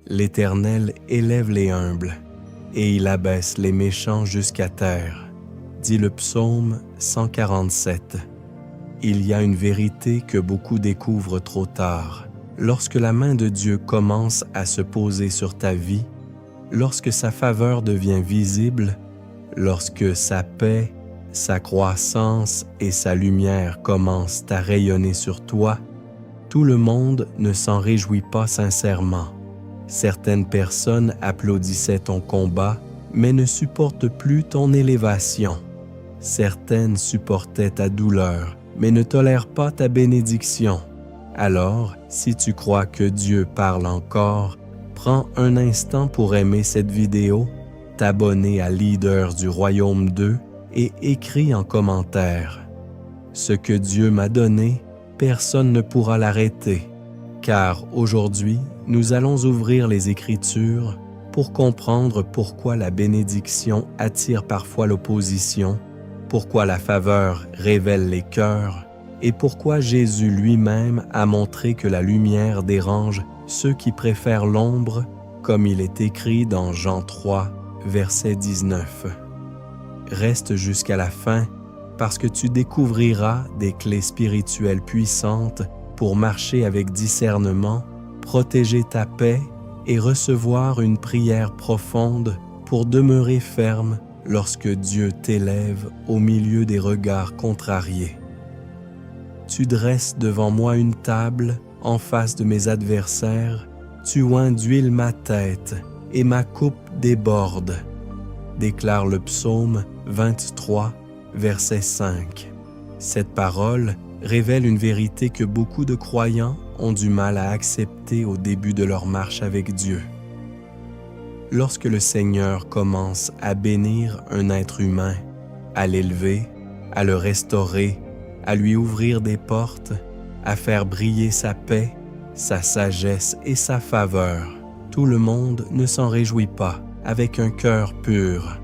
L'Éternel élève les humbles, et il abaisse les méchants jusqu'à terre, dit le psaume 147. Il y a une vérité que beaucoup découvrent trop tard. Lorsque la main de Dieu commence à se poser sur ta vie, lorsque sa faveur devient visible, lorsque sa paix, sa croissance et sa lumière commencent à rayonner sur toi, tout le monde ne s'en réjouit pas sincèrement. Certaines personnes applaudissaient ton combat, mais ne supportent plus ton élévation. Certaines supportaient ta douleur, mais ne tolèrent pas ta bénédiction. Alors, si tu crois que Dieu parle encore, prends un instant pour aimer cette vidéo, t'abonner à Leaders du Royaume 2 et écris en commentaire. Ce que Dieu m'a donné, personne ne pourra l'arrêter, car aujourd'hui, nous allons ouvrir les Écritures pour comprendre pourquoi la bénédiction attire parfois l'opposition, pourquoi la faveur révèle les cœurs et pourquoi Jésus lui-même a montré que la lumière dérange ceux qui préfèrent l'ombre, comme il est écrit dans Jean 3, verset 19. Reste jusqu'à la fin parce que tu découvriras des clés spirituelles puissantes pour marcher avec discernement, protéger ta paix et recevoir une prière profonde pour demeurer ferme lorsque Dieu t'élève au milieu des regards contrariés. Tu dresses devant moi une table en face de mes adversaires, tu oins d'huile ma tête et ma coupe déborde, déclare le psaume 23, verset 5. Cette parole révèle une vérité que beaucoup de croyants ont du mal à accepter au début de leur marche avec Dieu. Lorsque le Seigneur commence à bénir un être humain, à l'élever, à le restaurer, à lui ouvrir des portes, à faire briller sa paix, sa sagesse et sa faveur, tout le monde ne s'en réjouit pas avec un cœur pur.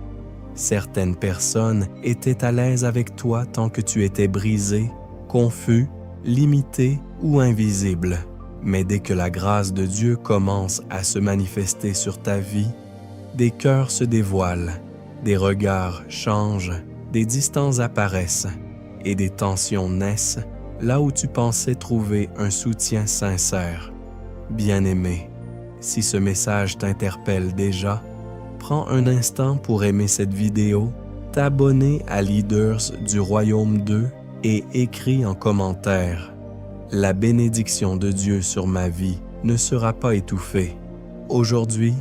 Certaines personnes étaient à l'aise avec toi tant que tu étais brisé, confus, limité ou invisible. Mais dès que la grâce de Dieu commence à se manifester sur ta vie, des cœurs se dévoilent, des regards changent, des distances apparaissent et des tensions naissent là où tu pensais trouver un soutien sincère. Bien-aimé, si ce message t'interpelle déjà, prends un instant pour aimer cette vidéo, t'abonner à Leaders du Royaume 2 et écris en commentaire. La bénédiction de Dieu sur ma vie ne sera pas étouffée. Aujourd'hui,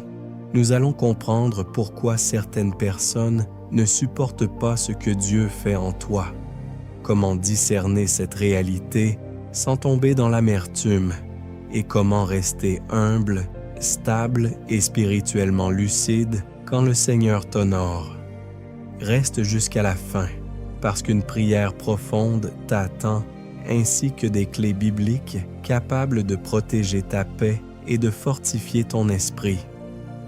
nous allons comprendre pourquoi certaines personnes ne supportent pas ce que Dieu fait en toi. Comment discerner cette réalité sans tomber dans l'amertume et comment rester humble, stable et spirituellement lucide quand le Seigneur t'honore. Reste jusqu'à la fin, parce qu'une prière profonde t'attend, ainsi que des clés bibliques capables de protéger ta paix et de fortifier ton esprit.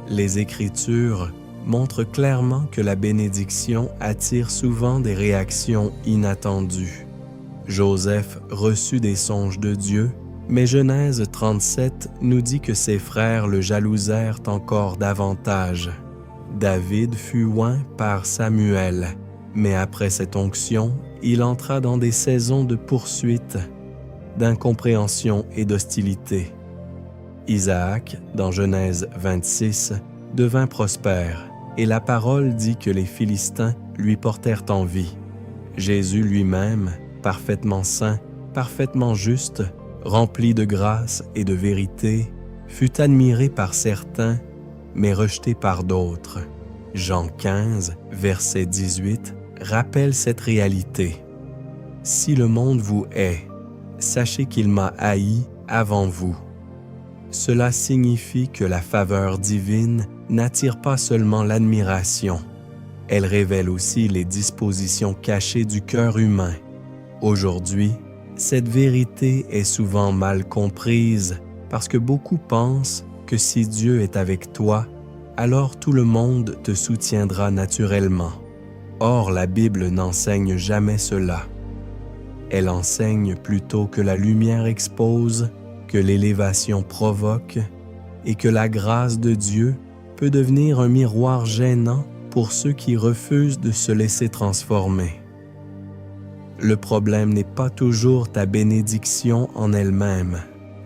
Les Écritures montrent clairement que la bénédiction attire souvent des réactions inattendues. Joseph reçut des songes de Dieu, mais Genèse 37 nous dit que ses frères le jalousèrent encore davantage. David fut oint par Samuel, mais après cette onction, il entra dans des saisons de poursuite, d'incompréhension et d'hostilité. Isaac, dans Genèse 26, devint prospère, et la parole dit que les Philistins lui portèrent envie. Jésus lui-même, parfaitement saint, parfaitement juste, rempli de grâce et de vérité, fut admiré par certains, mais rejeté par d'autres. Jean 15, verset 18, rappelle cette réalité. « Si le monde vous hait, sachez qu'il m'a haï avant vous. » Cela signifie que la faveur divine n'attire pas seulement l'admiration, elle révèle aussi les dispositions cachées du cœur humain. Aujourd'hui, cette vérité est souvent mal comprise parce que beaucoup pensent que si Dieu est avec toi, alors tout le monde te soutiendra naturellement. Or, la Bible n'enseigne jamais cela. Elle enseigne plutôt que la lumière expose, que l'élévation provoque, et que la grâce de Dieu peut devenir un miroir gênant pour ceux qui refusent de se laisser transformer. Le problème n'est pas toujours ta bénédiction en elle-même.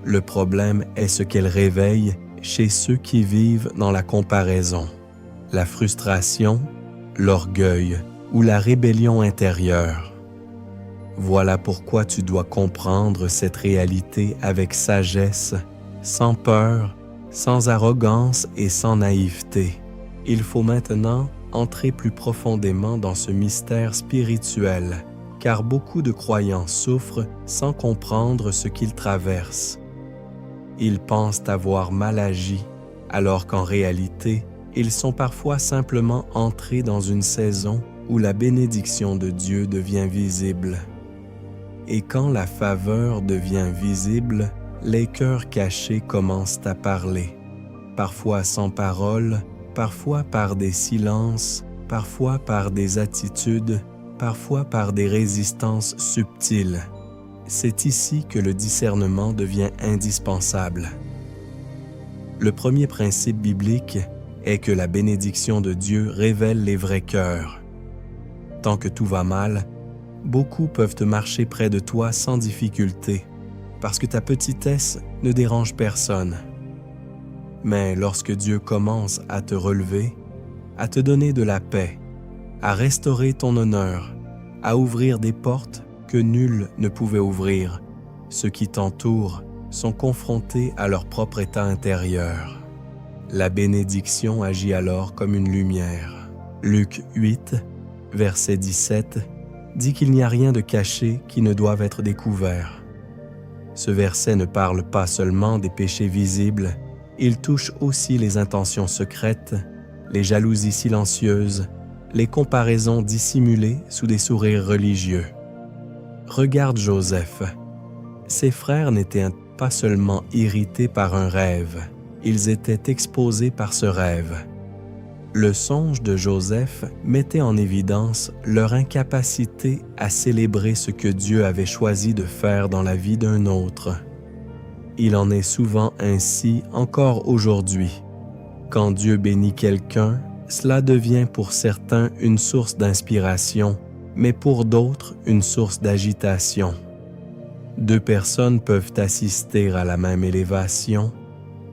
Le problème est ce qu'elle réveille chez ceux qui vivent dans la comparaison, la frustration, l'orgueil ou la rébellion intérieure. Voilà pourquoi tu dois comprendre cette réalité avec sagesse, sans peur, sans arrogance et sans naïveté. Il faut maintenant entrer plus profondément dans ce mystère spirituel, car beaucoup de croyants souffrent sans comprendre ce qu'ils traversent. Ils pensent avoir mal agi, alors qu'en réalité, ils sont parfois simplement entrés dans une saison où la bénédiction de Dieu devient visible. Et quand la faveur devient visible, les cœurs cachés commencent à parler, parfois sans parole, parfois par des silences, parfois par des attitudes, parfois par des résistances subtiles. C'est ici que le discernement devient indispensable. Le premier principe biblique est que la bénédiction de Dieu révèle les vrais cœurs. Tant que tout va mal, beaucoup peuvent marcher près de toi sans difficulté, parce que ta petitesse ne dérange personne. Mais lorsque Dieu commence à te relever, à te donner de la paix, à restaurer ton honneur, à ouvrir des portes que nul ne pouvait ouvrir, ceux qui t'entourent sont confrontés à leur propre état intérieur. La bénédiction agit alors comme une lumière. Luc 8, verset 17, dit qu'il n'y a rien de caché qui ne doive être découvert. Ce verset ne parle pas seulement des péchés visibles, il touche aussi les intentions secrètes, les jalousies silencieuses, les comparaisons dissimulées sous des sourires religieux. Regarde Joseph. Ses frères n'étaient pas seulement irrités par un rêve, ils étaient exposés par ce rêve. Le songe de Joseph mettait en évidence leur incapacité à célébrer ce que Dieu avait choisi de faire dans la vie d'un autre. Il en est souvent ainsi encore aujourd'hui. Quand Dieu bénit quelqu'un, cela devient pour certains une source d'inspiration, mais pour d'autres une source d'agitation. Deux personnes peuvent assister à la même élévation.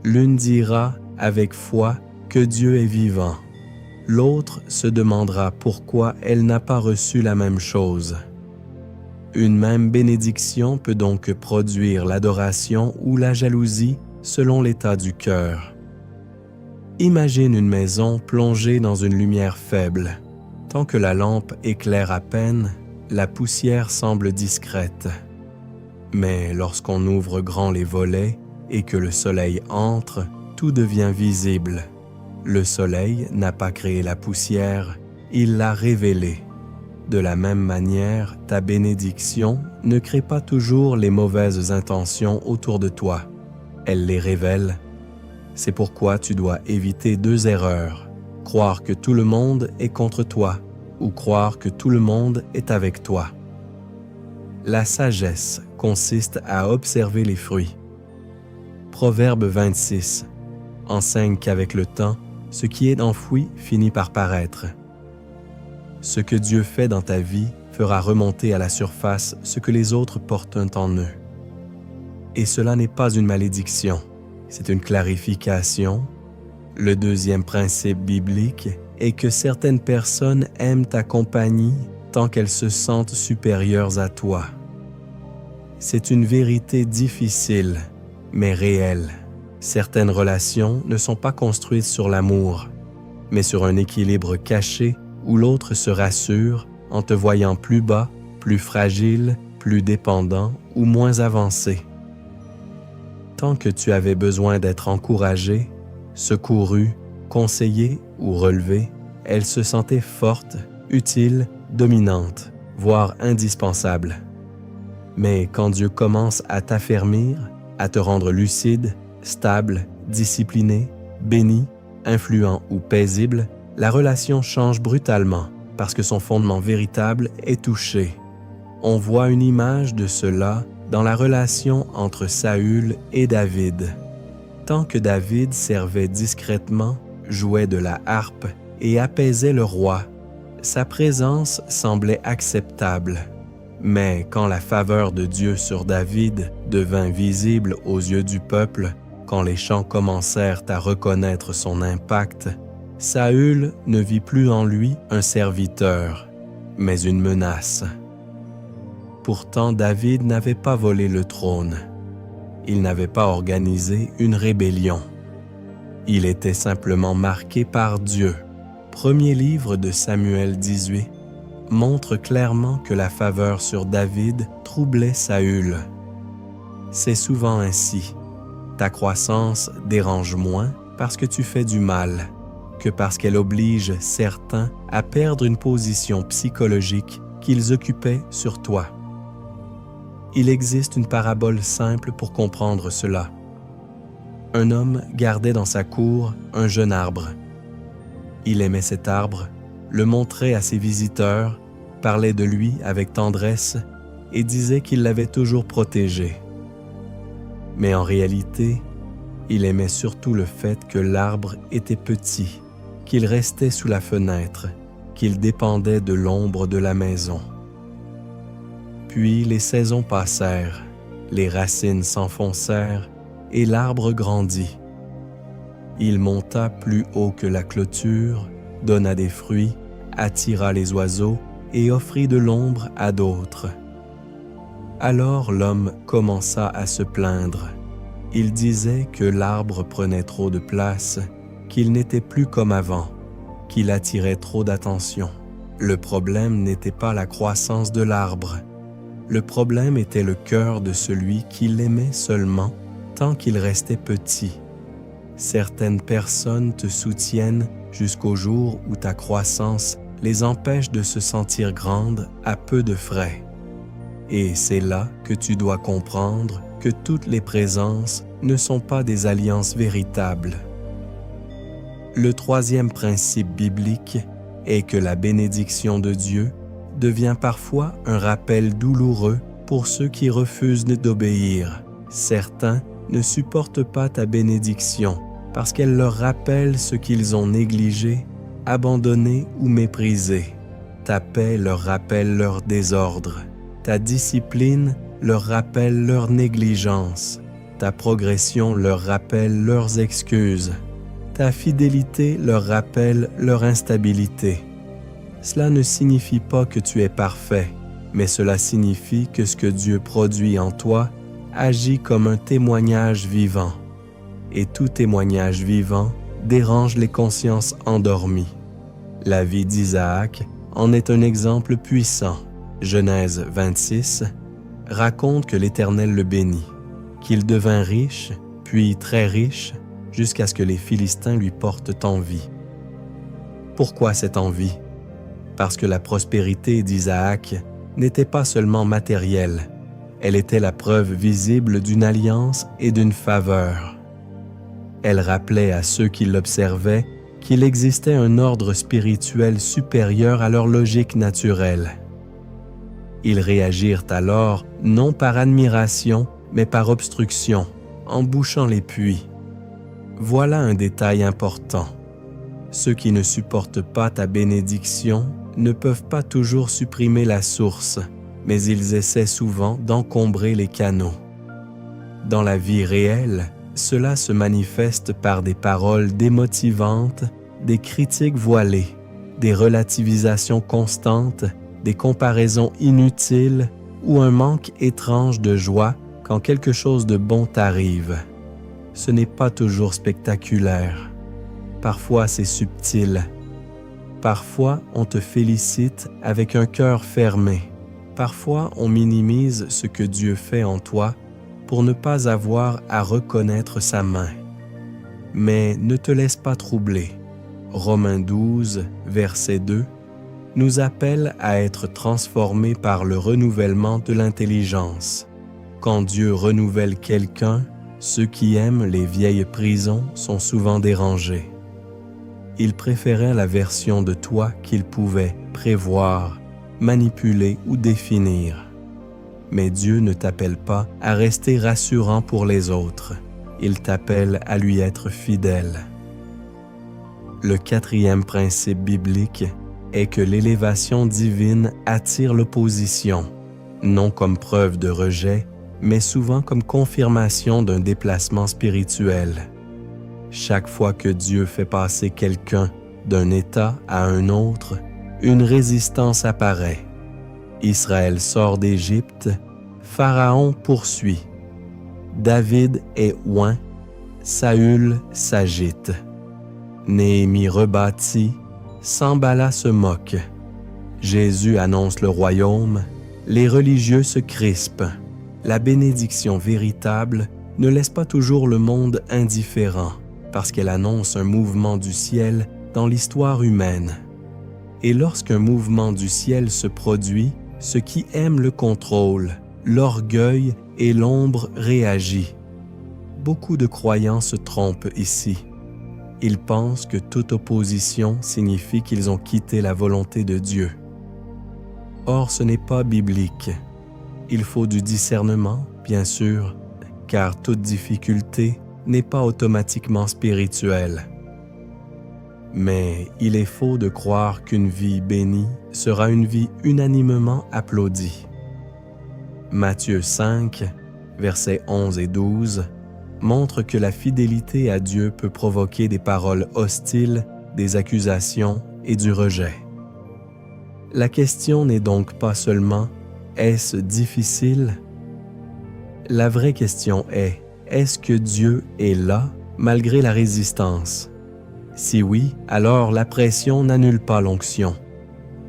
L'une dira avec foi que Dieu est vivant. L'autre se demandera pourquoi elle n'a pas reçu la même chose. Une même bénédiction peut donc produire l'adoration ou la jalousie selon l'état du cœur. Imagine une maison plongée dans une lumière faible. Tant que la lampe éclaire à peine, la poussière semble discrète. Mais lorsqu'on ouvre grand les volets et que le soleil entre, tout devient visible. Le soleil n'a pas créé la poussière, il l'a révélée. De la même manière, ta bénédiction ne crée pas toujours les mauvaises intentions autour de toi. Elle les révèle. C'est pourquoi tu dois éviter deux erreurs. Croire que tout le monde est contre toi ou croire que tout le monde est avec toi. La sagesse consiste à observer les fruits. Proverbe 26 enseigne qu'avec le temps, ce qui est enfoui finit par paraître. Ce que Dieu fait dans ta vie fera remonter à la surface ce que les autres portent en eux. Et cela n'est pas une malédiction, c'est une clarification. Le deuxième principe biblique est que certaines personnes aiment ta compagnie tant qu'elles se sentent supérieures à toi. C'est une vérité difficile, mais réelle. Certaines relations ne sont pas construites sur l'amour, mais sur un équilibre caché où l'autre se rassure en te voyant plus bas, plus fragile, plus dépendant ou moins avancé. Tant que tu avais besoin d'être encouragé, secouru, conseillé ou relevé, elle se sentait forte, utile, dominante, voire indispensable. Mais quand Dieu commence à t'affermir, à te rendre lucide, stable, discipliné, béni, influent ou paisible, la relation change brutalement parce que son fondement véritable est touché. On voit une image de cela dans la relation entre Saül et David. Tant que David servait discrètement, jouait de la harpe et apaisait le roi, sa présence semblait acceptable. Mais quand la faveur de Dieu sur David devint visible aux yeux du peuple, quand les chants commencèrent à reconnaître son impact, Saül ne vit plus en lui un serviteur, mais une menace. Pourtant, David n'avait pas volé le trône. Il n'avait pas organisé une rébellion. Il était simplement marqué par Dieu. Premier livre de Samuel 18 montre clairement que la faveur sur David troublait Saül. C'est souvent ainsi. Ta croissance dérange moins parce que tu fais du mal que parce qu'elle oblige certains à perdre une position psychologique qu'ils occupaient sur toi. Il existe une parabole simple pour comprendre cela. Un homme gardait dans sa cour un jeune arbre. Il aimait cet arbre, le montrait à ses visiteurs, parlait de lui avec tendresse et disait qu'il l'avait toujours protégé. Mais en réalité, il aimait surtout le fait que l'arbre était petit, qu'il restait sous la fenêtre, qu'il dépendait de l'ombre de la maison. Puis les saisons passèrent, les racines s'enfoncèrent et l'arbre grandit. Il monta plus haut que la clôture, donna des fruits, attira les oiseaux et offrit de l'ombre à d'autres. Alors l'homme commença à se plaindre. Il disait que l'arbre prenait trop de place, qu'il n'était plus comme avant, qu'il attirait trop d'attention. Le problème n'était pas la croissance de l'arbre. Le problème était le cœur de celui qui l'aimait seulement tant qu'il restait petit. Certaines personnes te soutiennent jusqu'au jour où ta croissance les empêche de se sentir grandes à peu de frais. Et c'est là que tu dois comprendre que toutes les présences ne sont pas des alliances véritables. Le troisième principe biblique est que la bénédiction de Dieu devient parfois un rappel douloureux pour ceux qui refusent d'obéir. Certains ne supportent pas ta bénédiction parce qu'elle leur rappelle ce qu'ils ont négligé, abandonné ou méprisé. Ta paix leur rappelle leur désordre. Ta discipline leur rappelle leur négligence. Ta progression leur rappelle leurs excuses. Ta fidélité leur rappelle leur instabilité. Cela ne signifie pas que tu es parfait, mais cela signifie que ce que Dieu produit en toi agit comme un témoignage vivant. Et tout témoignage vivant dérange les consciences endormies. La vie d'Isaac en est un exemple puissant. Genèse 26 raconte que l'Éternel le bénit, qu'il devint riche, puis très riche, jusqu'à ce que les Philistins lui portent envie. Pourquoi cette envie? Parce que la prospérité d'Isaac n'était pas seulement matérielle, elle était la preuve visible d'une alliance et d'une faveur. Elle rappelait à ceux qui l'observaient qu'il existait un ordre spirituel supérieur à leur logique naturelle. Ils réagirent alors non par admiration, mais par obstruction, en bouchant les puits. Voilà un détail important. Ceux qui ne supportent pas ta bénédiction ne peuvent pas toujours supprimer la source, mais ils essaient souvent d'encombrer les canaux. Dans la vie réelle, cela se manifeste par des paroles démotivantes, des critiques voilées, des relativisations constantes, des comparaisons inutiles ou un manque étrange de joie quand quelque chose de bon t'arrive. Ce n'est pas toujours spectaculaire. Parfois c'est subtil. Parfois on te félicite avec un cœur fermé. Parfois on minimise ce que Dieu fait en toi pour ne pas avoir à reconnaître sa main. Mais ne te laisse pas troubler. Romains 12, verset 2, nous appelle à être transformés par le renouvellement de l'intelligence. Quand Dieu renouvelle quelqu'un, ceux qui aiment les vieilles prisons sont souvent dérangés. Il préférait la version de toi qu'il pouvait prévoir, manipuler ou définir. Mais Dieu ne t'appelle pas à rester rassurant pour les autres. il t'appelle à lui être fidèle. Le quatrième principe biblique est que l'élévation divine attire l'opposition, non comme preuve de rejet, mais souvent comme confirmation d'un déplacement spirituel. Chaque fois que Dieu fait passer quelqu'un d'un état à un autre, une résistance apparaît. Israël sort d'Égypte, Pharaon poursuit. David est oint, Saül s'agite. Néhémie rebâtit, Sanballat se moque. Jésus annonce le royaume, les religieux se crispent. La bénédiction véritable ne laisse pas toujours le monde indifférent, parce qu'elle annonce un mouvement du ciel dans l'histoire humaine. Et lorsqu'un mouvement du ciel se produit, ceux qui aiment le contrôle, l'orgueil et l'ombre réagit. Beaucoup de croyants se trompent ici. Ils pensent que toute opposition signifie qu'ils ont quitté la volonté de Dieu. Or, ce n'est pas biblique. Il faut du discernement, bien sûr, car toute difficulté n'est pas automatiquement spirituelle. Mais il est faux de croire qu'une vie bénie sera une vie unanimement applaudie. Matthieu 5, versets 11 et 12, montre que la fidélité à Dieu peut provoquer des paroles hostiles, des accusations et du rejet. La question n'est donc pas seulement « est-ce difficile ?» La vraie question est « est-ce que Dieu est là malgré la résistance ?» Si oui, alors la pression n'annule pas l'onction.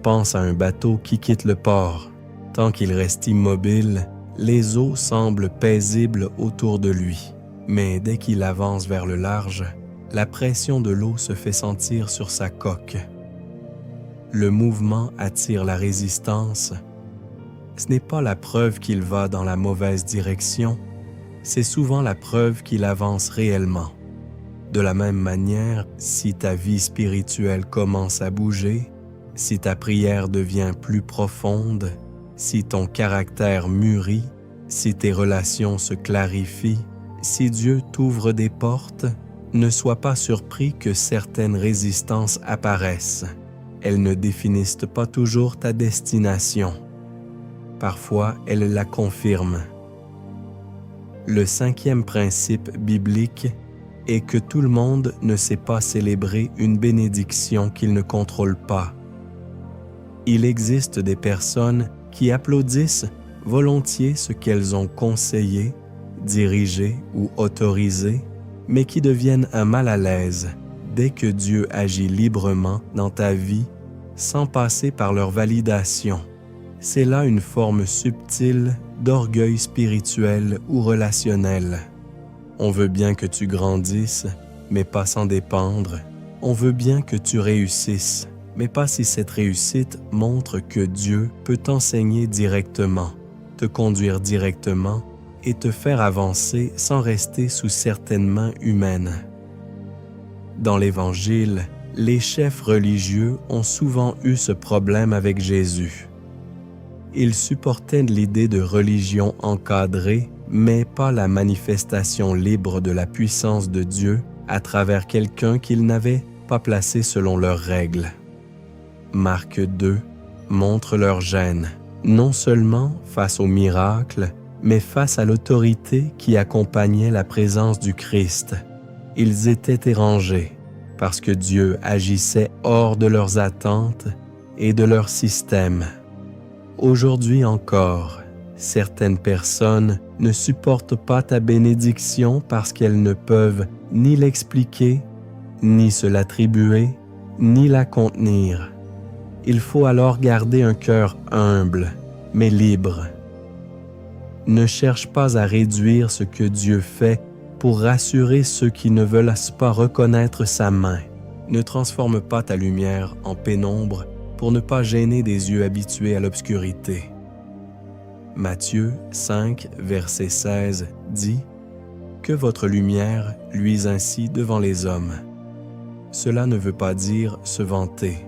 Pense à un bateau qui quitte le port. Tant qu'il reste immobile, les eaux semblent paisibles autour de lui. Mais dès qu'il avance vers le large, la pression de l'eau se fait sentir sur sa coque. Le mouvement attire la résistance. Ce n'est pas la preuve qu'il va dans la mauvaise direction, c'est souvent la preuve qu'il avance réellement. De la même manière, si ta vie spirituelle commence à bouger, si ta prière devient plus profonde, si ton caractère mûrit, si tes relations se clarifient, si Dieu t'ouvre des portes, ne sois pas surpris que certaines résistances apparaissent. Elles ne définissent pas toujours ta destination. Parfois, elles la confirment. Le cinquième principe biblique est que tout le monde ne sait pas célébrer une bénédiction qu'il ne contrôle pas. Il existe des personnes qui applaudissent volontiers ce qu'elles ont conseillé, dirigé ou autorisé, mais qui deviennent un mal à l'aise dès que Dieu agit librement dans ta vie sans passer par leur validation. C'est là une forme subtile d'orgueil spirituel ou relationnel. On veut bien que tu grandisses, mais pas sans dépendre. On veut bien que tu réussisses, mais pas si cette réussite montre que Dieu peut t'enseigner directement, te conduire directement et te faire avancer sans rester sous certaines mains humaines. Dans l'Évangile, les chefs religieux ont souvent eu ce problème avec Jésus. Ils supportaient l'idée de religion encadrée, mais pas la manifestation libre de la puissance de Dieu à travers quelqu'un qu'ils n'avaient pas placé selon leurs règles. Marc 2 montre leur gêne, non seulement face au miracle, mais face à l'autorité qui accompagnait la présence du Christ. Ils étaient érangés parce que Dieu agissait hors de leurs attentes et de leur système. Aujourd'hui encore, certaines personnes ne supportent pas ta bénédiction parce qu'elles ne peuvent ni l'expliquer, ni se l'attribuer, ni la contenir. Il faut alors garder un cœur humble, mais libre. Ne cherche pas à réduire ce que Dieu fait pour rassurer ceux qui ne veulent pas reconnaître sa main. Ne transforme pas ta lumière en pénombre pour ne pas gêner des yeux habitués à l'obscurité. Matthieu 5, verset 16 dit « Que votre lumière luise ainsi devant les hommes. » Cela ne veut pas dire se vanter.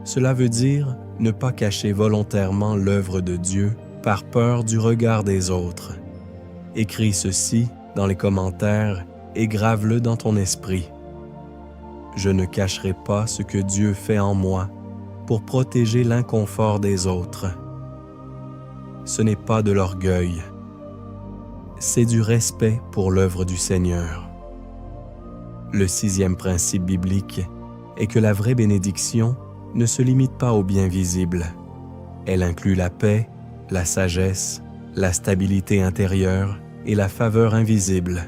Cela veut dire ne pas cacher volontairement l'œuvre de Dieu par peur du regard des autres. Écris ceci dans les commentaires et grave-le dans ton esprit. Je ne cacherai pas ce que Dieu fait en moi pour protéger l'inconfort des autres. Ce n'est pas de l'orgueil, c'est du respect pour l'œuvre du Seigneur. Le 6e principe biblique est que la vraie bénédiction ne se limite pas au bien visible. Elle inclut la paix, la sagesse, la stabilité intérieure et la faveur invisible.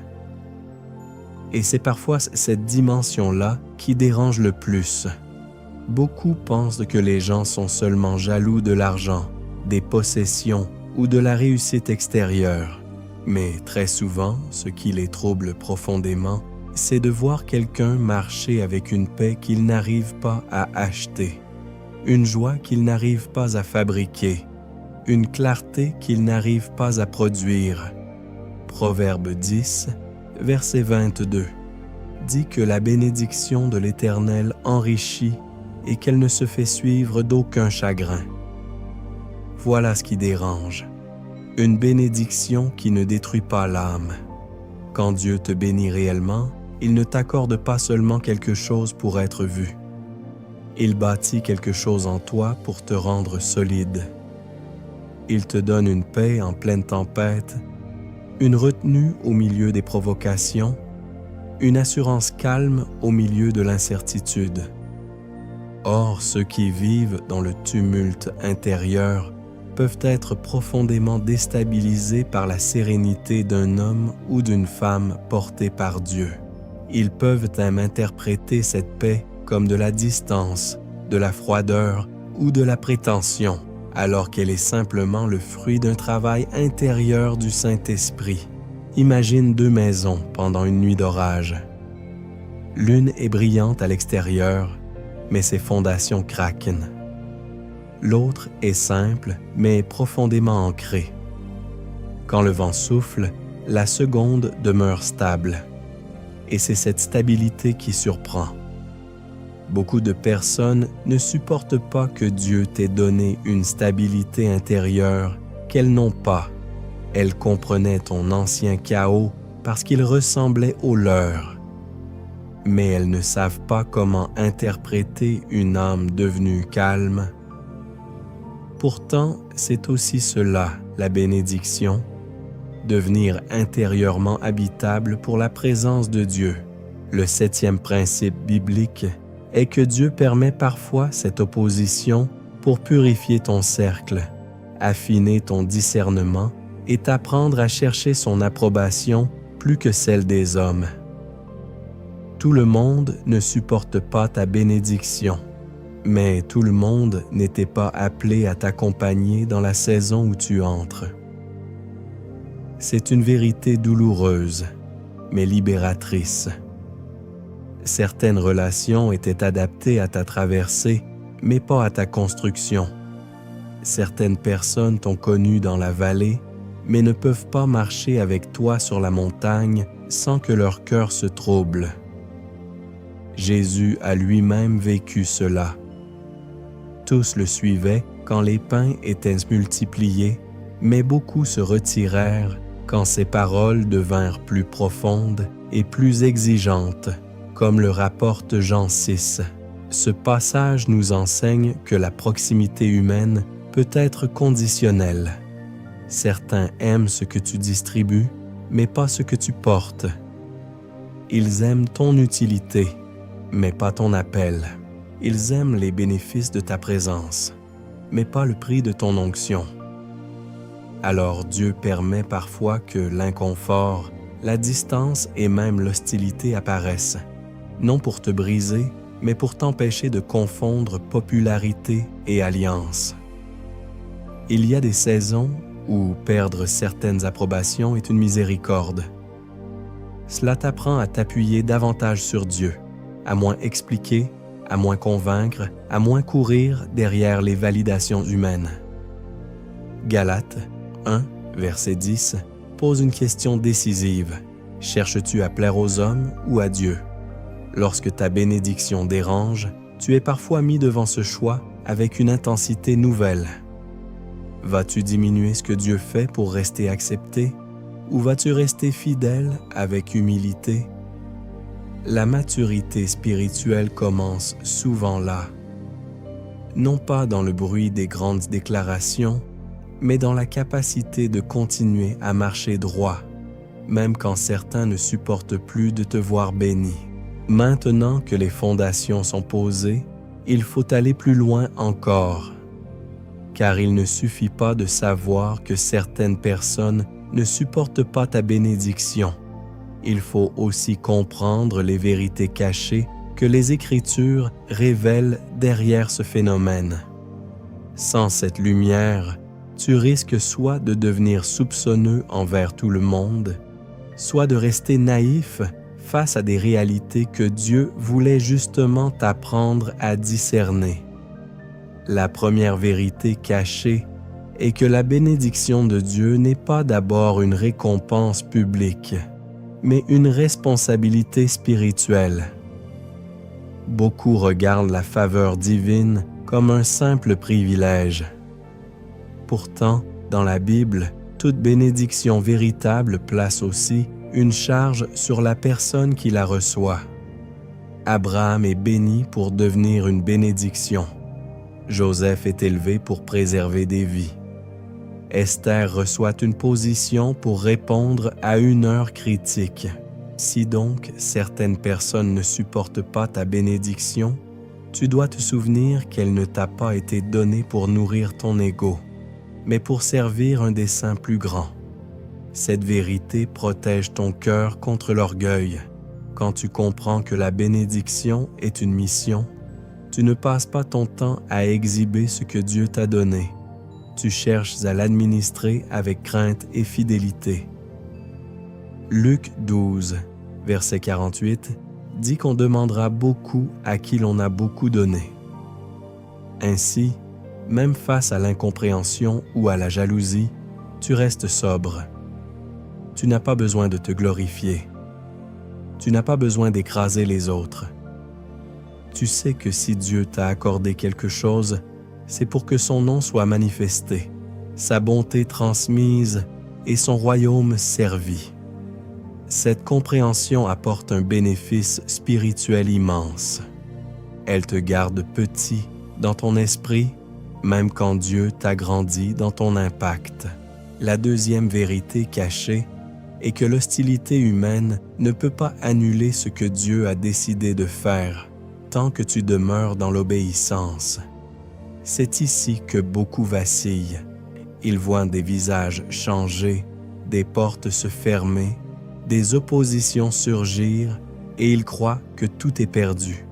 Et c'est parfois cette dimension-là qui dérange le plus. Beaucoup pensent que les gens sont seulement jaloux de l'argent, des possessions ou de la réussite extérieure. Mais très souvent, ce qui les trouble profondément, c'est de voir quelqu'un marcher avec une paix qu'il n'arrive pas à acheter, une joie qu'il n'arrive pas à fabriquer, une clarté qu'il n'arrive pas à produire. Proverbe 10, verset 22, dit que la bénédiction de l'Éternel enrichit et qu'elle ne se fait suivre d'aucun chagrin. Voilà ce qui dérange. Une bénédiction qui ne détruit pas l'âme. Quand Dieu te bénit réellement, il ne t'accorde pas seulement quelque chose pour être vu. Il bâtit quelque chose en toi pour te rendre solide. Il te donne une paix en pleine tempête, une retenue au milieu des provocations, une assurance calme au milieu de l'incertitude. Or, ceux qui vivent dans le tumulte intérieur peuvent être profondément déstabilisés par la sérénité d'un homme ou d'une femme portés par Dieu. Ils peuvent même interpréter cette paix comme de la distance, de la froideur ou de la prétention, alors qu'elle est simplement le fruit d'un travail intérieur du Saint-Esprit. Imagine 2 maisons pendant une nuit d'orage. L'une est brillante à l'extérieur, mais ses fondations craquent. L'autre est simple, mais profondément ancrée. Quand le vent souffle, la seconde demeure stable. Et c'est cette stabilité qui surprend. Beaucoup de personnes ne supportent pas que Dieu t'ait donné une stabilité intérieure qu'elles n'ont pas. Elles comprenaient ton ancien chaos parce qu'il ressemblait au leur. Mais elles ne savent pas comment interpréter une âme devenue calme. Pourtant, c'est aussi cela, la bénédiction, devenir intérieurement habitable pour la présence de Dieu. Le 7e principe biblique est que Dieu permet parfois cette opposition pour purifier ton cercle, affiner ton discernement et t'apprendre à chercher son approbation plus que celle des hommes. Tout le monde ne supporte pas ta bénédiction, mais tout le monde n'était pas appelé à t'accompagner dans la saison où tu entres. C'est une vérité douloureuse, mais libératrice. Certaines relations étaient adaptées à ta traversée, mais pas à ta construction. Certaines personnes t'ont connu dans la vallée, mais ne peuvent pas marcher avec toi sur la montagne sans que leur cœur se trouble. Jésus a lui-même vécu cela. Tous le suivaient quand les pains étaient multipliés, mais beaucoup se retirèrent quand ses paroles devinrent plus profondes et plus exigeantes, comme le rapporte Jean 6. Ce passage nous enseigne que la proximité humaine peut être conditionnelle. Certains aiment ce que tu distribues, mais pas ce que tu portes. Ils aiment ton utilité, mais pas ton appel. Ils aiment les bénéfices de ta présence, mais pas le prix de ton onction. Alors Dieu permet parfois que l'inconfort, la distance et même l'hostilité apparaissent, non pour te briser, mais pour t'empêcher de confondre popularité et alliance. Il y a des saisons où perdre certaines approbations est une miséricorde. Cela t'apprend à t'appuyer davantage sur Dieu, à moins expliquer, à moins convaincre, à moins courir derrière les validations humaines. Galates 1, verset 10, pose une question décisive. Cherches-tu à plaire aux hommes ou à Dieu? Lorsque ta bénédiction dérange, tu es parfois mis devant ce choix avec une intensité nouvelle. Vas-tu diminuer ce que Dieu fait pour rester accepté, ou vas-tu rester fidèle avec humilité? La maturité spirituelle commence souvent là, non pas dans le bruit des grandes déclarations, mais dans la capacité de continuer à marcher droit, même quand certains ne supportent plus de te voir béni. Maintenant que les fondations sont posées, il faut aller plus loin encore, car il ne suffit pas de savoir que certaines personnes ne supportent pas ta bénédiction. Il faut aussi comprendre les vérités cachées que les Écritures révèlent derrière ce phénomène. Sans cette lumière, tu risques soit de devenir soupçonneux envers tout le monde, soit de rester naïf face à des réalités que Dieu voulait justement t'apprendre à discerner. La première vérité cachée est que la bénédiction de Dieu n'est pas d'abord une récompense publique, mais une responsabilité spirituelle. Beaucoup regardent la faveur divine comme un simple privilège. Pourtant, dans la Bible, toute bénédiction véritable place aussi une charge sur la personne qui la reçoit. Abraham est béni pour devenir une bénédiction. Joseph est élevé pour préserver des vies. Esther reçoit une position pour répondre à une heure critique. Si donc certaines personnes ne supportent pas ta bénédiction, tu dois te souvenir qu'elle ne t'a pas été donnée pour nourrir ton ego, mais pour servir un dessein plus grand. Cette vérité protège ton cœur contre l'orgueil. Quand tu comprends que la bénédiction est une mission, tu ne passes pas ton temps à exhiber ce que Dieu t'a donné. Tu cherches à l'administrer avec crainte et fidélité. Luc 12, verset 48, dit qu'on demandera beaucoup à qui l'on a beaucoup donné. Ainsi, même face à l'incompréhension ou à la jalousie, tu restes sobre. Tu n'as pas besoin de te glorifier. Tu n'as pas besoin d'écraser les autres. Tu sais que si Dieu t'a accordé quelque chose, c'est pour que son nom soit manifesté, sa bonté transmise et son royaume servi. Cette compréhension apporte un bénéfice spirituel immense. Elle te garde petit dans ton esprit, même quand Dieu t'agrandit dans ton impact. La deuxième vérité cachée est que l'hostilité humaine ne peut pas annuler ce que Dieu a décidé de faire, tant que tu demeures dans l'obéissance. C'est ici que beaucoup vacillent. Ils voient des visages changer, des portes se fermer, des oppositions surgir, et ils croient que tout est perdu.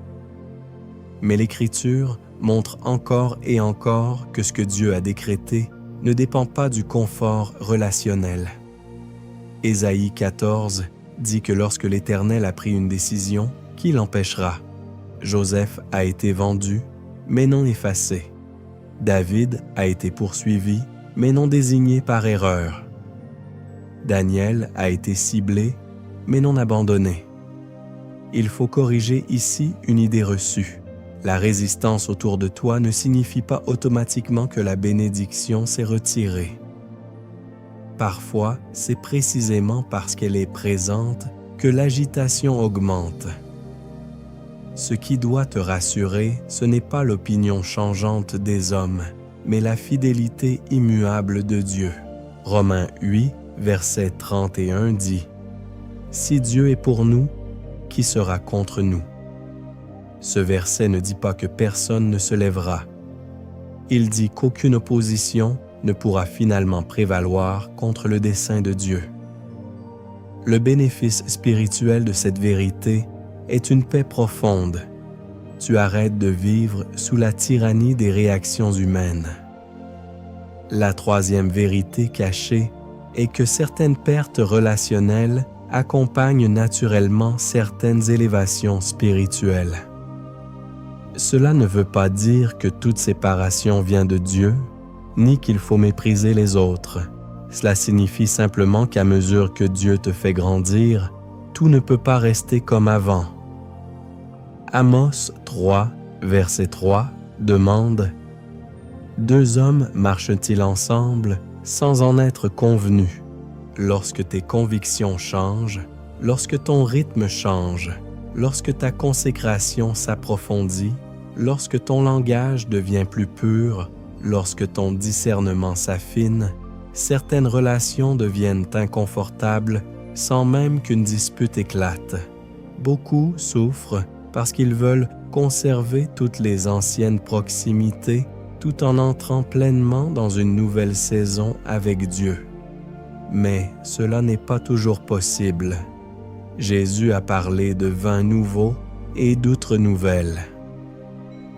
Mais l'Écriture montre encore et encore que ce que Dieu a décrété ne dépend pas du confort relationnel. Ésaïe 14 dit que lorsque l'Éternel a pris une décision, qui l'empêchera? Joseph a été vendu, mais non effacé. David a été poursuivi, mais non désigné par erreur. Daniel a été ciblé, mais non abandonné. Il faut corriger ici une idée reçue. La résistance autour de toi ne signifie pas automatiquement que la bénédiction s'est retirée. Parfois, c'est précisément parce qu'elle est présente que l'agitation augmente. Ce qui doit te rassurer, ce n'est pas l'opinion changeante des hommes, mais la fidélité immuable de Dieu. Romains 8, verset 31 dit « Si Dieu est pour nous, qui sera contre nous? » Ce verset ne dit pas que personne ne se lèvera. Il dit qu'aucune opposition ne pourra finalement prévaloir contre le dessein de Dieu. Le bénéfice spirituel de cette vérité est une paix profonde. Tu arrêtes de vivre sous la tyrannie des réactions humaines. La troisième vérité cachée est que certaines pertes relationnelles accompagnent naturellement certaines élévations spirituelles. Cela ne veut pas dire que toute séparation vient de Dieu, ni qu'il faut mépriser les autres. Cela signifie simplement qu'à mesure que Dieu te fait grandir, tout ne peut pas rester comme avant. Amos 3, verset 3, demande « Deux hommes marchent-ils ensemble sans en être convenus? Lorsque tes convictions changent, lorsque ton rythme change, lorsque ta consécration s'approfondit, lorsque ton langage devient plus pur, lorsque ton discernement s'affine, certaines relations deviennent inconfortables sans même qu'une dispute éclate. Beaucoup souffrent parce qu'ils veulent conserver toutes les anciennes proximités tout en entrant pleinement dans une nouvelle saison avec Dieu. Mais cela n'est pas toujours possible. Jésus a parlé de vin nouveau et d'outre nouvelles.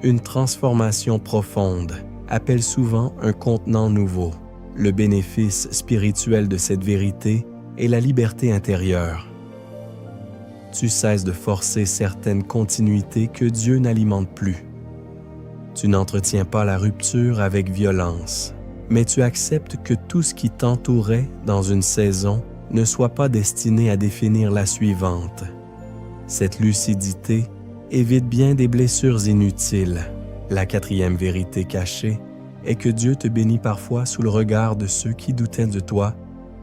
Une transformation profonde appelle souvent un contenant nouveau. Le bénéfice spirituel de cette vérité est la liberté intérieure. Tu cesses de forcer certaines continuités que Dieu n'alimente plus. Tu n'entretiens pas la rupture avec violence, mais tu acceptes que tout ce qui t'entourait dans une saison ne soit pas destiné à définir la suivante. Cette lucidité évite bien des blessures inutiles. La quatrième vérité cachée est que Dieu te bénit parfois sous le regard de ceux qui doutaient de toi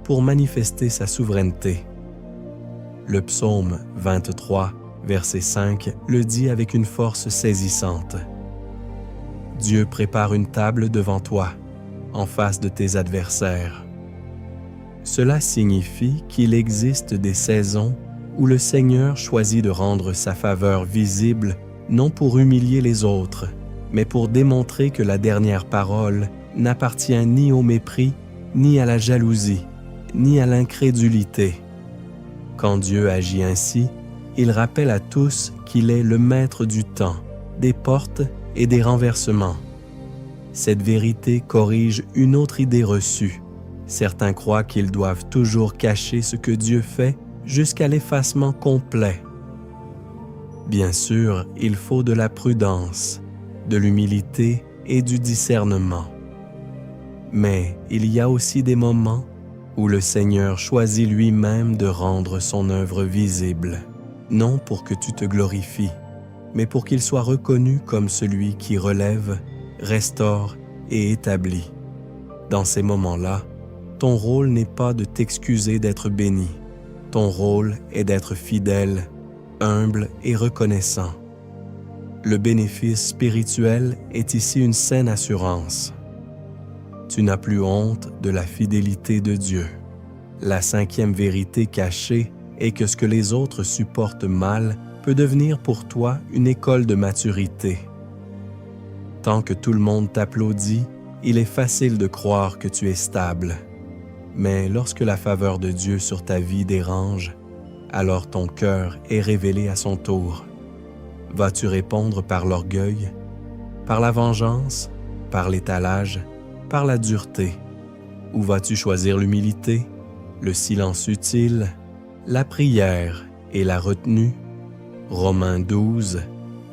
pour manifester sa souveraineté. Le psaume 23, verset 5, le dit avec une force saisissante. Dieu prépare une table devant toi, en face de tes adversaires. Cela signifie qu'il existe des saisons où le Seigneur choisit de rendre sa faveur visible, non pour humilier les autres, mais pour démontrer que la dernière parole n'appartient ni au mépris, ni à la jalousie, ni à l'incrédulité. Quand Dieu agit ainsi, il rappelle à tous qu'il est le maître du temps, des portes et des renversements. Cette vérité corrige une autre idée reçue. Certains croient qu'ils doivent toujours cacher ce que Dieu fait jusqu'à l'effacement complet. Bien sûr, il faut de la prudence, de l'humilité et du discernement. Mais il y a aussi des moments où le Seigneur choisit lui-même de rendre son œuvre visible, non pour que tu te glorifies, mais pour qu'il soit reconnu comme celui qui relève, restaure et établit. Dans ces moments-là, ton rôle n'est pas de t'excuser d'être béni. Ton rôle est d'être fidèle, humble et reconnaissant. Le bénéfice spirituel est ici une saine assurance. Tu n'as plus honte de la fidélité de Dieu. La cinquième vérité cachée est que ce que les autres supportent mal peut devenir pour toi une école de maturité. Tant que tout le monde t'applaudit, il est facile de croire que tu es stable. Mais lorsque la faveur de Dieu sur ta vie dérange, alors ton cœur est révélé à son tour. Vas-tu répondre par l'orgueil, par la vengeance, par l'étalage, par la dureté? Ou vas-tu choisir l'humilité, le silence utile, la prière et la retenue? Romains 12,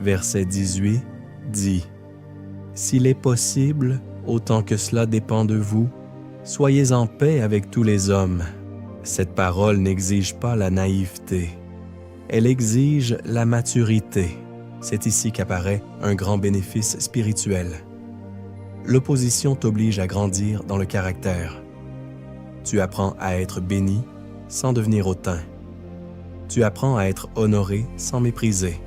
verset 18, dit « S'il est possible, autant que cela dépend de vous, soyez en paix avec tous les hommes. » Cette parole n'exige pas la naïveté. Elle exige la maturité. C'est ici qu'apparaît un grand bénéfice spirituel. L'opposition t'oblige à grandir dans le caractère. Tu apprends à être béni sans devenir hautain. Tu apprends à être honoré sans mépriser.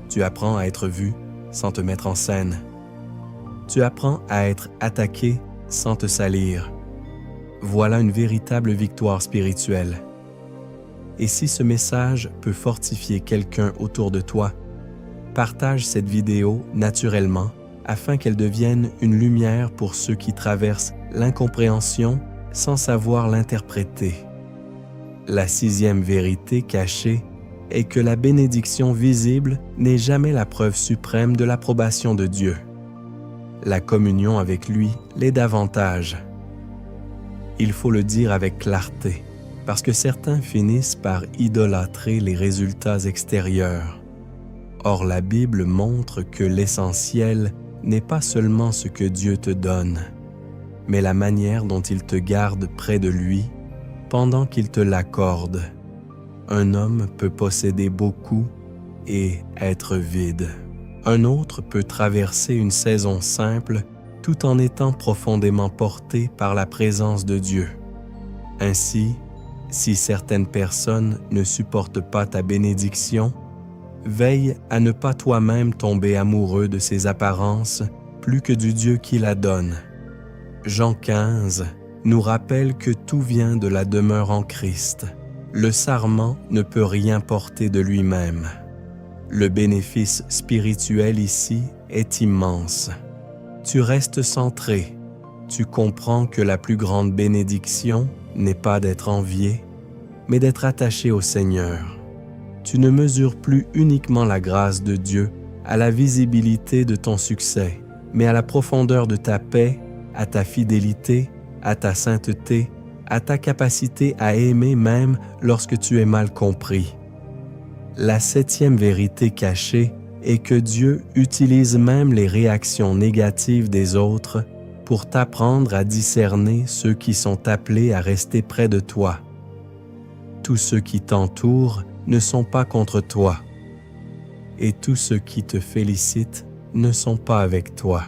Tu apprends à être vu sans te mettre en scène. Tu apprends à être attaqué sans te salir. Voilà une véritable victoire spirituelle. Et si ce message peut fortifier quelqu'un autour de toi, partage cette vidéo naturellement afin qu'elle devienne une lumière pour ceux qui traversent l'incompréhension sans savoir l'interpréter. La sixième vérité cachée est que la bénédiction visible n'est jamais la preuve suprême de l'approbation de Dieu. La communion avec lui l'est davantage. Il faut le dire avec clarté, parce que certains finissent par idolâtrer les résultats extérieurs. Or, la Bible montre que l'essentiel n'est pas seulement ce que Dieu te donne, mais la manière dont il te garde près de lui pendant qu'il te l'accorde. Un homme peut posséder beaucoup et être vide. Un autre peut traverser une saison simple tout en étant profondément porté par la présence de Dieu. Ainsi, si certaines personnes ne supportent pas ta bénédiction, veille à ne pas toi-même tomber amoureux de ses apparences plus que du Dieu qui la donne. Jean 15 nous rappelle que tout vient de la demeure en Christ. Le sarment ne peut rien porter de lui-même. Le bénéfice spirituel ici est immense. Tu restes centré. Tu comprends que la plus grande bénédiction n'est pas d'être envié, mais d'être attaché au Seigneur. Tu ne mesures plus uniquement la grâce de Dieu à la visibilité de ton succès, mais à la profondeur de ta paix, à ta fidélité, à ta sainteté, à ta capacité à aimer même lorsque tu es mal compris. La 7e vérité cachée est que Dieu utilise même les réactions négatives des autres pour t'apprendre à discerner ceux qui sont appelés à rester près de toi. Tous ceux qui t'entourent ne sont pas contre toi, et tous ceux qui te félicitent ne sont pas avec toi.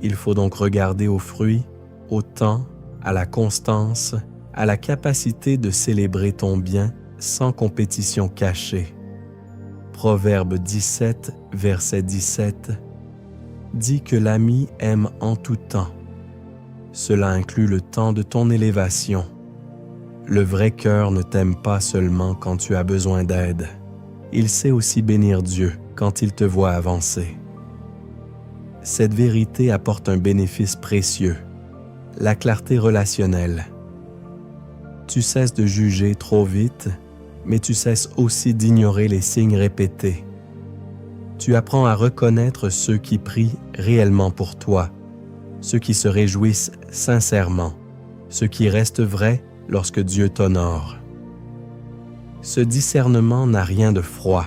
Il faut donc regarder aux fruits, au temps, à la constance, à la capacité de célébrer ton bien sans compétition cachée. Proverbe 17, verset 17, dit que l'ami aime en tout temps. Cela inclut le temps de ton élévation. Le vrai cœur ne t'aime pas seulement quand tu as besoin d'aide. Il sait aussi bénir Dieu quand il te voit avancer. Cette vérité apporte un bénéfice précieux, la clarté relationnelle. Tu cesses de juger trop vite, mais tu cesses aussi d'ignorer les signes répétés. Tu apprends à reconnaître ceux qui prient réellement pour toi, ceux qui se réjouissent sincèrement, ceux qui restent vrais lorsque Dieu t'honore. Ce discernement n'a rien de froid,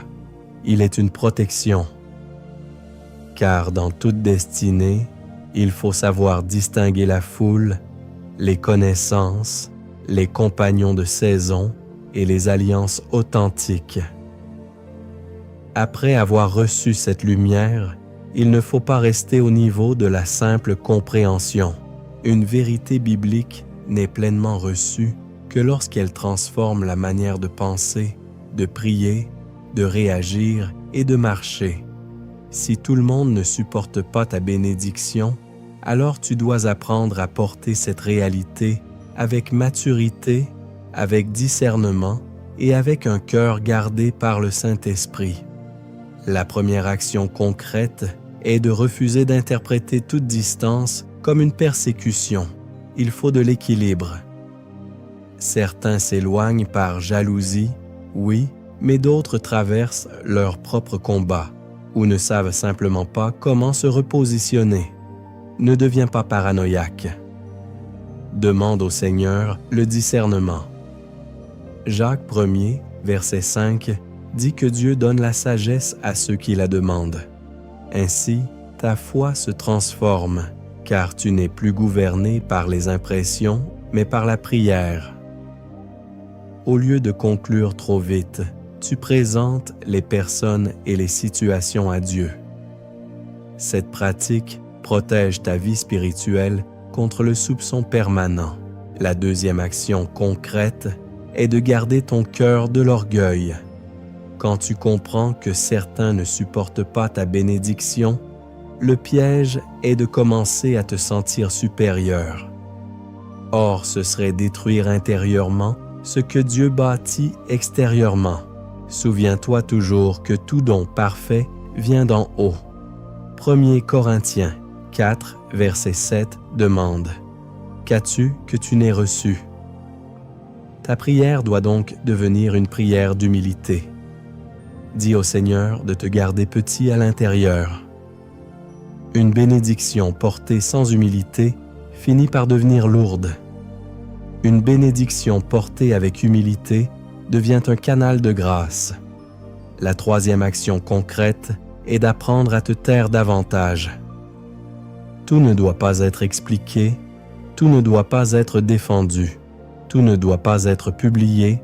il est une protection. Car dans toute destinée, il faut savoir distinguer la foule, les connaissances, les compagnons de saison et les alliances authentiques. Après avoir reçu cette lumière, il ne faut pas rester au niveau de la simple compréhension. Une vérité biblique n'est pleinement reçue que lorsqu'elle transforme la manière de penser, de prier, de réagir et de marcher. Si tout le monde ne supporte pas ta bénédiction, alors tu dois apprendre à porter cette réalité avec maturité, avec discernement et avec un cœur gardé par le Saint-Esprit. La première action concrète est de refuser d'interpréter toute distance comme une persécution. Il faut de l'équilibre. Certains s'éloignent par jalousie, oui, mais d'autres traversent leur propre combat ou ne savent simplement pas comment se repositionner. Ne deviens pas paranoïaque. Demande au Seigneur le discernement. Jacques 1er, verset 5, dit que Dieu donne la sagesse à ceux qui la demandent. Ainsi, ta foi se transforme, car tu n'es plus gouverné par les impressions, mais par la prière. Au lieu de conclure trop vite, tu présentes les personnes et les situations à Dieu. Cette pratique protège ta vie spirituelle contre le soupçon permanent. La deuxième action concrète est de garder ton cœur de l'orgueil. Quand tu comprends que certains ne supportent pas ta bénédiction, le piège est de commencer à te sentir supérieur. Or, ce serait détruire intérieurement ce que Dieu bâtit extérieurement. Souviens-toi toujours que tout don parfait vient d'en haut. 1 Corinthiens 4, verset 7 demande « Qu'as-tu que tu n'aies reçu ?» Ta prière doit donc devenir une prière d'humilité. Dis au Seigneur de te garder petit à l'intérieur. Une bénédiction portée sans humilité finit par devenir lourde. Une bénédiction portée avec humilité devient un canal de grâce. La troisième action concrète est d'apprendre à te taire davantage. Tout ne doit pas être expliqué, tout ne doit pas être défendu, tout ne doit pas être publié,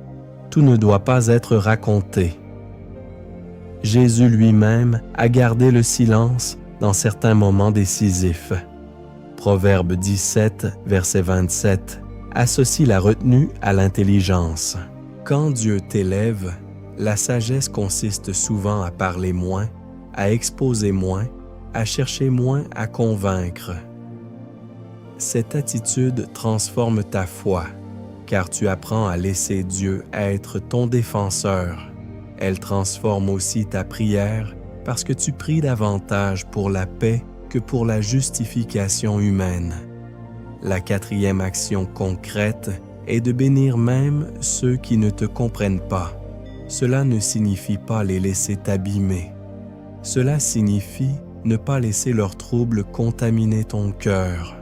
tout ne doit pas être raconté. Jésus lui-même a gardé le silence dans certains moments décisifs. Proverbe 17, verset 27, Associe la retenue à l'intelligence. Quand Dieu t'élève, la sagesse consiste souvent à parler moins, à exposer moins, à chercher moins à convaincre. Cette attitude transforme ta foi, car tu apprends à laisser Dieu être ton défenseur. Elle transforme aussi ta prière parce que tu pries davantage pour la paix que pour la justification humaine. La quatrième action concrète est de bénir même ceux qui ne te comprennent pas. Cela ne signifie pas les laisser t'abîmer. Cela signifie ne pas laisser leurs troubles contaminer ton cœur.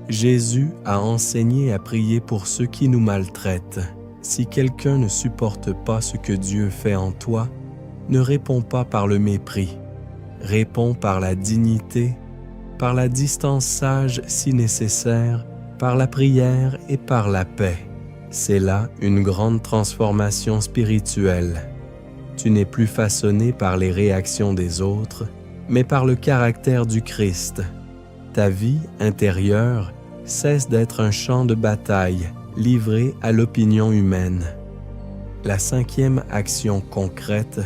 Jésus a enseigné à prier pour ceux qui nous maltraitent. Si quelqu'un ne supporte pas ce que Dieu fait en toi, ne réponds pas par le mépris. Réponds par la dignité, par la distance sage si nécessaire, par la prière et par la paix. C'est là une grande transformation spirituelle. Tu n'es plus façonné par les réactions des autres, mais par le caractère du Christ. Ta vie intérieure cesse d'être un champ de bataille livré à l'opinion humaine. La cinquième action concrète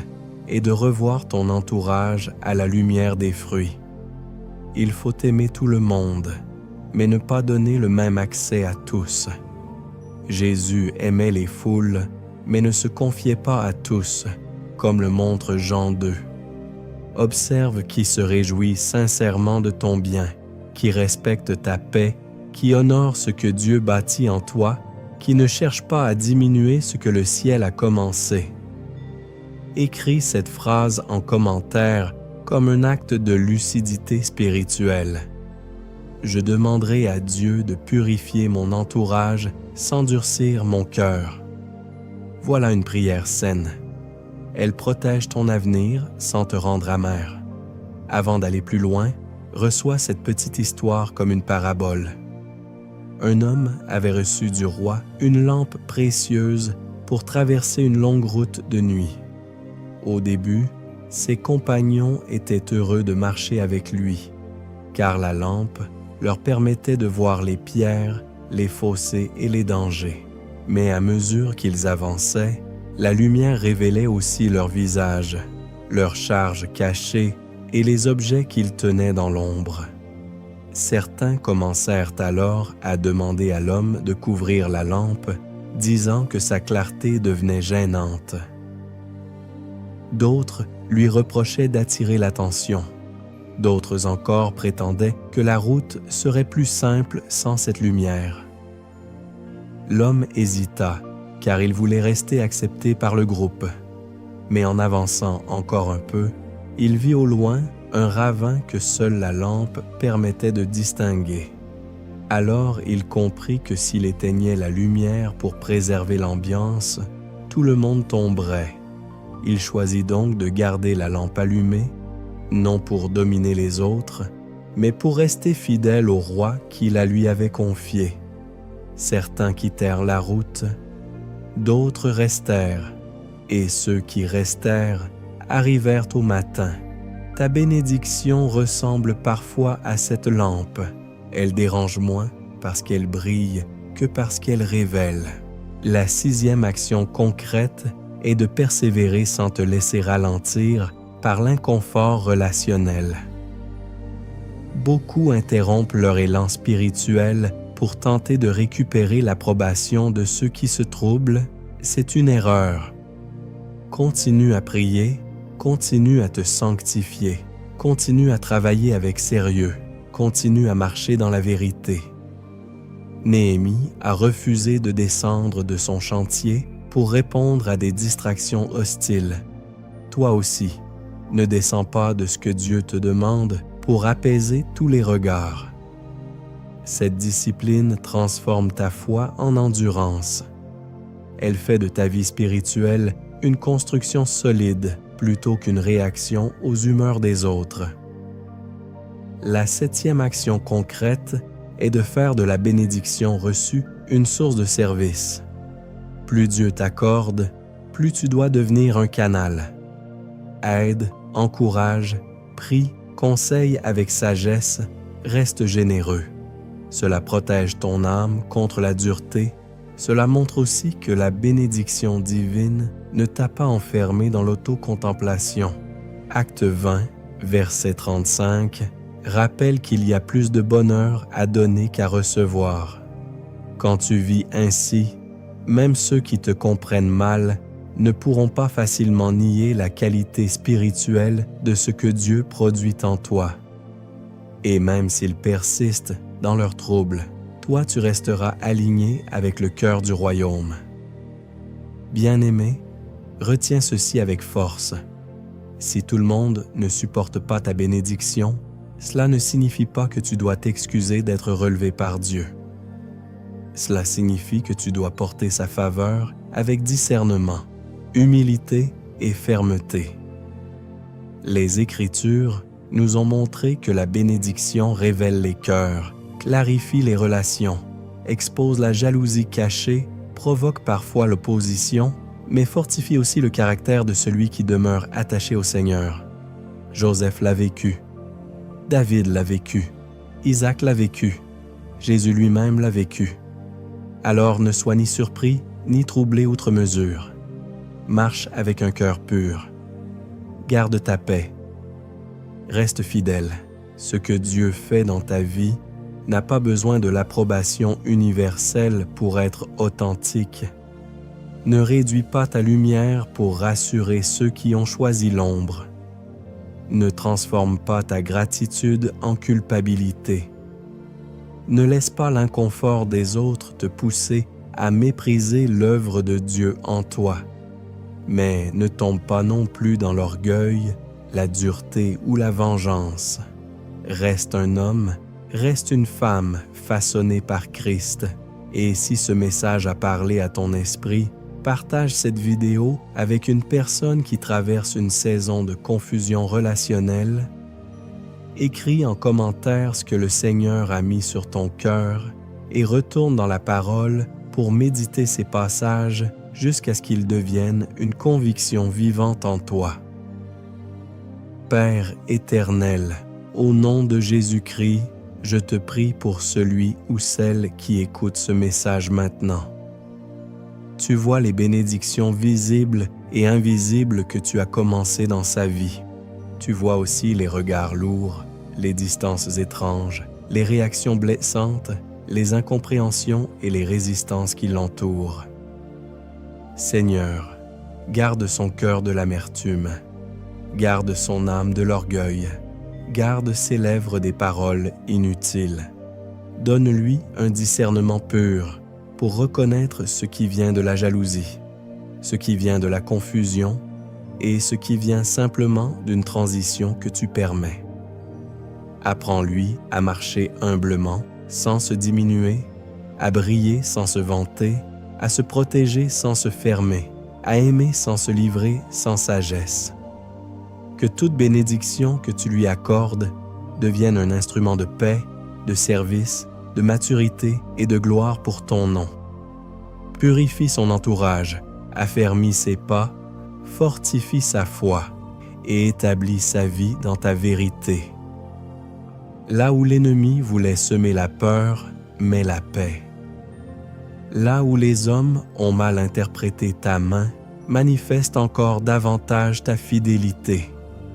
est de revoir ton entourage à la lumière des fruits. Il faut aimer tout le monde, mais ne pas donner le même accès à tous. Jésus aimait les foules, mais ne se confiait pas à tous, comme le montre Jean 2. Observe qui se réjouit sincèrement de ton bien, qui respecte ta paix, qui honore ce que Dieu bâtit en toi, qui ne cherche pas à diminuer ce que le ciel a commencé. Écris cette phrase en commentaire comme un acte de lucidité spirituelle. Je demanderai à Dieu de purifier mon entourage sans durcir mon cœur. Voilà une prière saine. Elle protège ton avenir sans te rendre amer. Avant d'aller plus loin, reçois cette petite histoire comme une parabole. Un homme avait reçu du roi une lampe précieuse pour traverser une longue route de nuit. Au début, ses compagnons étaient heureux de marcher avec lui, car la lampe leur permettait de voir les pierres, les fossés et les dangers. Mais à mesure qu'ils avançaient, la lumière révélait aussi leur visage, leurs charges cachées et les objets qu'ils tenaient dans l'ombre. Certains commencèrent alors à demander à l'homme de couvrir la lampe, disant que sa clarté devenait gênante. D'autres lui reprochaient d'attirer l'attention. D'autres encore prétendaient que la route serait plus simple sans cette lumière. L'homme hésita, car il voulait rester accepté par le groupe. Mais en avançant encore un peu, il vit au loin un ravin que seule la lampe permettait de distinguer. Alors il comprit que s'il éteignait la lumière pour préserver l'ambiance, tout le monde tomberait. Il choisit donc de garder la lampe allumée, non pour dominer les autres, mais pour rester fidèle au roi qui la lui avait confiée. Certains quittèrent la route, d'autres restèrent, et ceux qui restèrent arrivèrent au matin. Ta bénédiction ressemble parfois à cette lampe. Elle dérange moins parce qu'elle brille que parce qu'elle révèle. La sixième action concrète est de persévérer sans te laisser ralentir par l'inconfort relationnel. Beaucoup interrompent leur élan spirituel pour tenter de récupérer l'approbation de ceux qui se troublent. C'est une erreur. Continue à prier, continue à te sanctifier, continue à travailler avec sérieux, continue à marcher dans la vérité. Néhémie a refusé de descendre de son chantier pour répondre à des distractions hostiles. Toi aussi, ne descends pas de ce que Dieu te demande pour apaiser tous les regards. Cette discipline transforme ta foi en endurance. Elle fait de ta vie spirituelle une construction solide plutôt qu'une réaction aux humeurs des autres. La septième action concrète est de faire de la bénédiction reçue une source de service. Plus Dieu t'accorde, plus tu dois devenir un canal. Aide, encourage, prie, conseille avec sagesse, reste généreux. Cela protège ton âme contre la dureté. Cela montre aussi que la bénédiction divine ne t'a pas enfermé dans l'autocontemplation. Acte 20, verset 35, rappelle qu'il y a plus de bonheur à donner qu'à recevoir. Quand tu vis ainsi, même ceux qui te comprennent mal ne pourront pas facilement nier la qualité spirituelle de ce que Dieu produit en toi. Et même s'ils persistent dans leurs troubles, toi tu resteras aligné avec le cœur du royaume. Bien-aimé, retiens ceci avec force. Si tout le monde ne supporte pas ta bénédiction, cela ne signifie pas que tu dois t'excuser d'être relevé par Dieu. Cela signifie que tu dois porter sa faveur avec discernement, humilité et fermeté. Les Écritures nous ont montré que la bénédiction révèle les cœurs, clarifie les relations, expose la jalousie cachée, provoque parfois l'opposition, mais fortifie aussi le caractère de celui qui demeure attaché au Seigneur. Joseph l'a vécu, David l'a vécu, Isaac l'a vécu, Jésus lui-même l'a vécu. Alors ne sois ni surpris, ni troublé outre mesure. Marche avec un cœur pur. Garde ta paix. Reste fidèle. Ce que Dieu fait dans ta vie n'a pas besoin de l'approbation universelle pour être authentique. Ne réduis pas ta lumière pour rassurer ceux qui ont choisi l'ombre. Ne transforme pas ta gratitude en culpabilité. Ne laisse pas l'inconfort des autres te pousser à mépriser l'œuvre de Dieu en toi. Mais ne tombe pas non plus dans l'orgueil, la dureté ou la vengeance. Reste un homme, reste une femme façonnée par Christ. Et si ce message a parlé à ton esprit, partage cette vidéo avec une personne qui traverse une saison de confusion relationnelle. Écris en commentaire ce que le Seigneur a mis sur ton cœur et retourne dans la parole pour méditer ces passages jusqu'à ce qu'ils deviennent une conviction vivante en toi. Père éternel, au nom de Jésus-Christ, je te prie pour celui ou celle qui écoute ce message maintenant. Tu vois les bénédictions visibles et invisibles que tu as commencées dans sa vie. Tu vois aussi les regards lourds, les distances étranges, les réactions blessantes, les incompréhensions et les résistances qui l'entourent. Seigneur, garde son cœur de l'amertume, garde son âme de l'orgueil, garde ses lèvres des paroles inutiles. Donne-lui un discernement pur pour reconnaître ce qui vient de la jalousie, ce qui vient de la confusion et ce qui vient simplement d'une transition que tu permets. Apprends-lui à marcher humblement, sans se diminuer, à briller sans se vanter, à se protéger sans se fermer, à aimer sans se livrer sans sagesse. Que toute bénédiction que tu lui accordes devienne un instrument de paix, de service, de maturité et de gloire pour ton nom. Purifie son entourage, affermis ses pas, fortifie sa foi et établis sa vie dans ta vérité. Là où l'ennemi voulait semer la peur, mets la paix. Là où les hommes ont mal interprété ta main, manifeste encore davantage ta fidélité,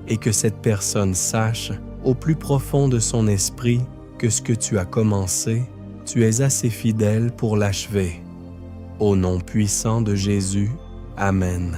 et que cette personne sache, au plus profond de son esprit, que ce que tu as commencé, tu es assez fidèle pour l'achever. Au nom puissant de Jésus, Amen.